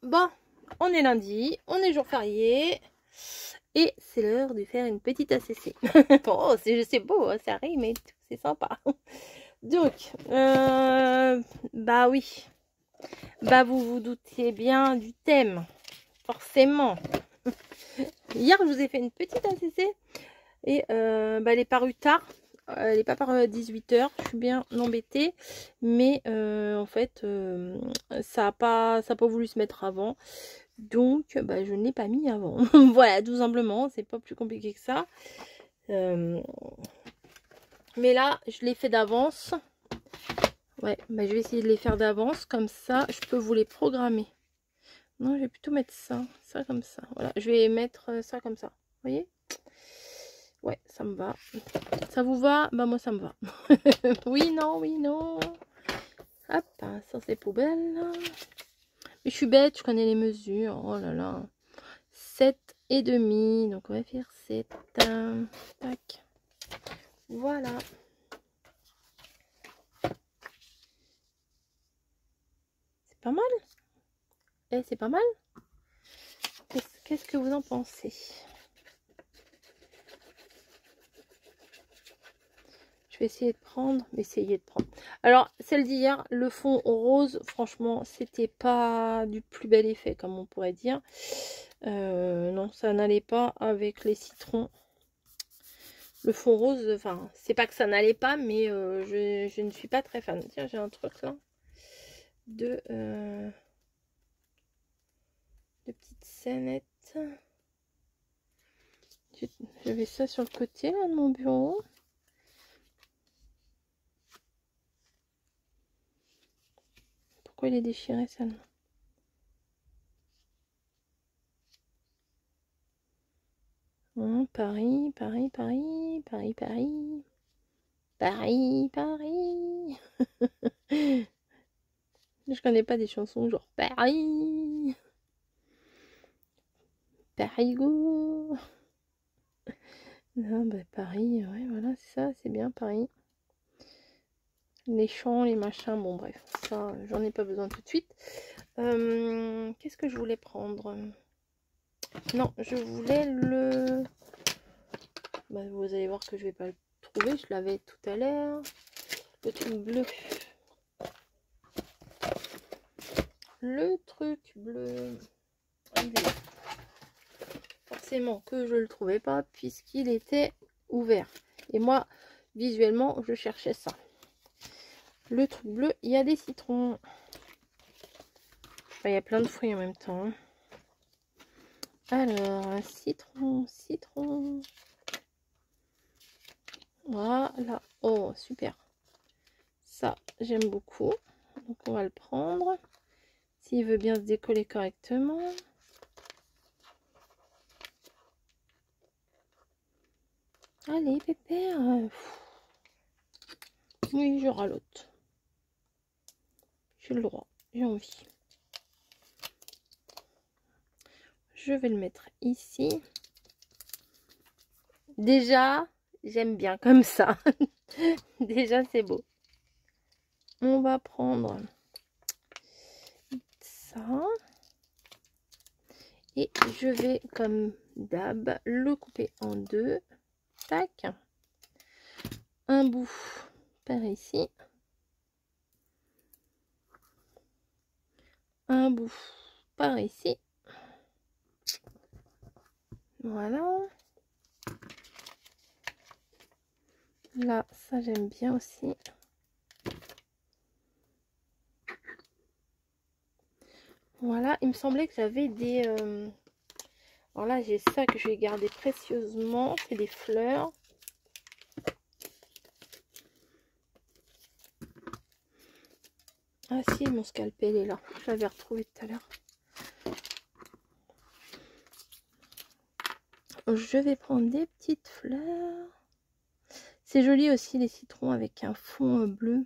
Bon, on est lundi, on est jour férié. Et c'est l'heure de faire une petite ACC. Oh, c'est beau, ça rime et tout, c'est sympa. Donc, bah oui. Bah vous vous doutiez bien du thème, forcément. Hier, je vous ai fait une petite ACC. Et bah, elle est parue tard. Elle n'est pas parue à 18 h. Je suis bien embêtée. Mais en fait, ça n'a pas voulu se mettre avant. Donc, bah, je ne l'ai pas mis avant. Voilà, tout simplement. C'est pas plus compliqué que ça. Mais là, je l'ai fait d'avance. Ouais, bah, je vais essayer de les faire d'avance. Comme ça, je peux vous les programmer. Non, je vais plutôt mettre ça. Ça comme ça. Voilà, je vais mettre ça comme ça. Vous voyez ? Ouais, ça me va. Ça vous va? Bah moi ça me va. Oui, non, oui, non. Hop, ça c'est poubelle. Mais je suis bête, je connais les mesures. Oh là là. 7,5. Donc on va faire 7. Tac. Voilà. C'est pas mal. Eh, c'est pas mal. Qu'est-ce que vous en pensez? Je vais essayer de prendre, Alors, celle d'hier, le fond rose, franchement, c'était pas du plus bel effet, comme on pourrait dire. Non, ça n'allait pas avec les citrons. Le fond rose, enfin, c'est pas que ça n'allait pas, mais je ne suis pas très fan. Tiens, j'ai un truc là. De petites scénettes. Je vais ça sur le côté là de mon bureau. Pourquoi il est déchiré ça? Paris, Paris, Paris, Paris, Paris, Paris, Paris. Je connais pas des chansons genre Paris, Parigo. Non, bah Paris, ouais, voilà, c'est ça, c'est bien Paris. Les champs, les machins, bon bref, ça, j'en ai pas besoin tout de suite. Qu'est-ce que je voulais prendre? Non, je voulais le... Bah, vous allez voir que je vais pas le trouver, je l'avais tout à l'heure. Le truc bleu. Le truc bleu. Forcément que je le trouvais pas puisqu'il était ouvert. Et moi, visuellement, je cherchais ça. Le truc bleu, il y a des citrons. Enfin, il y a plein de fruits en même temps. Alors, un citron, citron. Voilà. Oh, super. Ça, j'aime beaucoup. Donc, on va le prendre. S'il veut bien se décoller correctement. Allez, pépère. Oui, je ralote. J'ai le droit. J'ai envie. Je vais le mettre ici. Déjà, j'aime bien comme ça. Déjà, c'est beau. On va prendre ça. Et je vais, comme d'hab, le couper en deux. Tac. Un bout par ici. Un bout par ici. Voilà. Là, ça j'aime bien aussi. Voilà, il me semblait que j'avais des... Alors là, j'ai ça que je vais garder précieusement. C'est des fleurs. Ah si, mon scalpel est là. Je l'avais retrouvé tout à l'heure. Je vais prendre des petites fleurs. C'est joli aussi les citrons avec un fond bleu.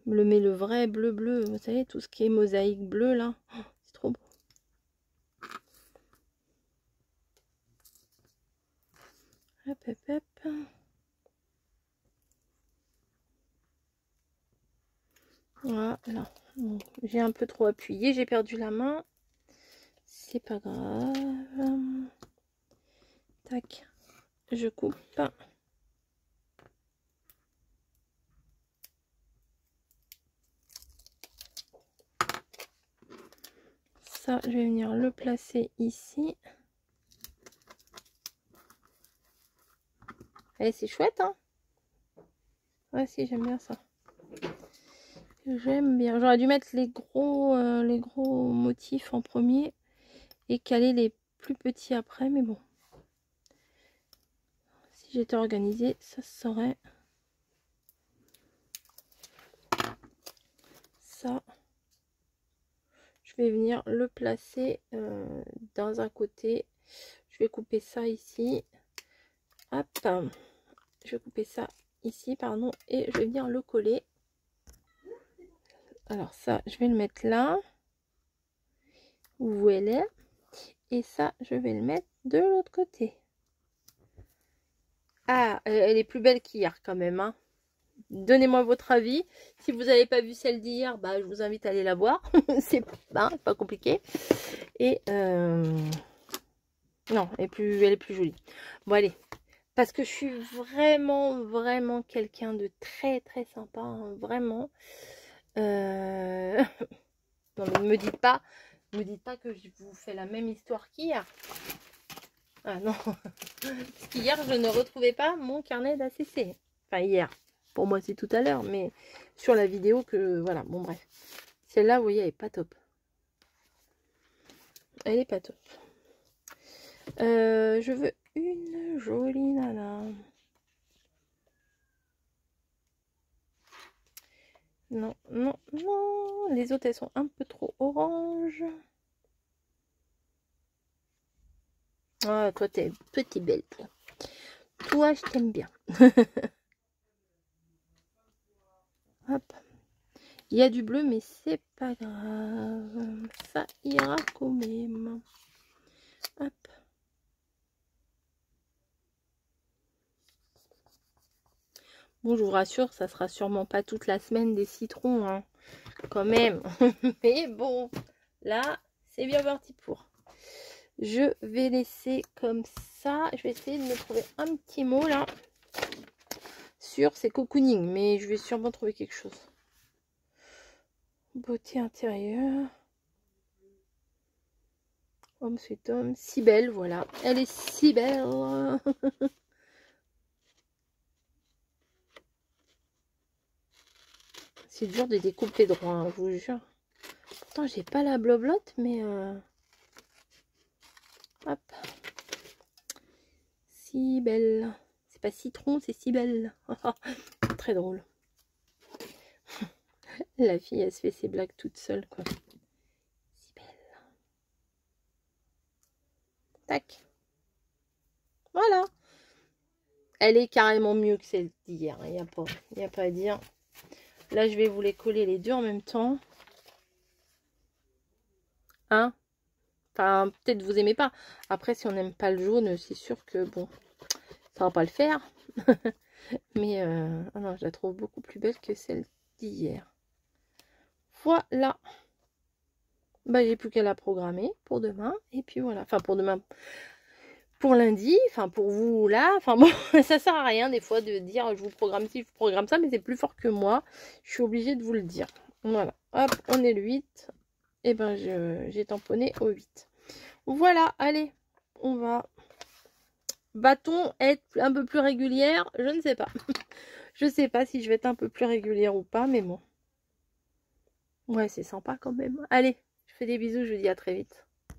Mais le vrai bleu bleu, vous savez, tout ce qui est mosaïque bleu là, oh, c'est trop beau. Hop, hop, hop. Voilà. Bon, j'ai un peu trop appuyé, j'ai perdu la main. C'est pas grave. Tac. Je coupe. Ça, je vais venir le placer ici. Et c'est chouette, hein? Ouais, si, j'aime bien ça. J'aime bien. J'aurais dû mettre les gros motifs en premier et caler les plus petits après, mais bon. Si j'étais organisée, ça serait ça. Je vais venir le placer dans un côté. Je vais couper ça ici. Hop. Je vais couper ça ici, pardon, et je vais venir le coller. Alors ça, je vais le mettre là. Où elle est. Et ça, je vais le mettre de l'autre côté. Ah, elle est plus belle qu'hier quand même, hein. Donnez-moi votre avis. Si vous n'avez pas vu celle d'hier, bah, je vous invite à aller la voir. C'est pas compliqué. Et non, elle est plus jolie. Bon, allez. Parce que je suis vraiment quelqu'un de très sympa. Hein, vraiment. Non, mais ne me dites pas que je vous fais la même histoire qu'hier. Ah non. Parce qu'hier, je ne retrouvais pas mon carnet d'ACC. Enfin, hier. Pour moi, c'est tout à l'heure. Mais sur la vidéo que... Voilà, bon, bref. Celle-là, vous voyez, elle est pas top. Elle est pas top. Je veux une jolie nana. Non. Les autres, elles sont un peu trop orange. Ah, toi, t'es petite belle, toi. Toi, je t'aime bien. Hop. Il y a du bleu, mais c'est pas grave. Ça ira quand même. Hop. Bon, je vous rassure, ça sera sûrement pas toute la semaine des citrons, hein, quand même. Mais bon, là, c'est bien parti pour. Je vais laisser comme ça. Je vais essayer de me trouver un petit mot, là, sur ces cocooning. Mais je vais sûrement trouver quelque chose. Beauté intérieure. Homme sweet homme. Si belle, voilà. Elle est si belle. C'est dur de découper droit, hein, je vous jure. Pourtant, j'ai pas la bloblotte, mais... Hop. Si belle. C'est pas citron, c'est si belle. Très drôle. La fille, elle se fait ses blagues toute seule, quoi. Si belle. Tac. Voilà. Elle est carrément mieux que celle d'hier. Il n'y a pas à dire. Là, je vais vous les coller les deux en même temps. Hein? Enfin, peut-être vous aimez pas. Après, si on n'aime pas le jaune, c'est sûr que, bon, ça va pas le faire. Mais, ah non, je la trouve beaucoup plus belle que celle d'hier. Voilà. Bah, j'ai plus qu'à la programmer pour demain. Et puis voilà. Enfin, pour demain. Pour lundi. Enfin, pour vous là. Enfin, bon, ça sert à rien des fois de dire je vous programme ci, je vous programme ça. Mais c'est plus fort que moi. Je suis obligée de vous le dire. Voilà. Hop, on est le 8. Et ben, j'ai tamponné au 8. Voilà. Allez. On va... Va-t-on être un peu plus régulière? Je ne sais pas. Je sais pas si je vais être un peu plus régulière ou pas. Mais bon. Ouais, c'est sympa quand même. Allez. Je fais des bisous, je vous dis à très vite.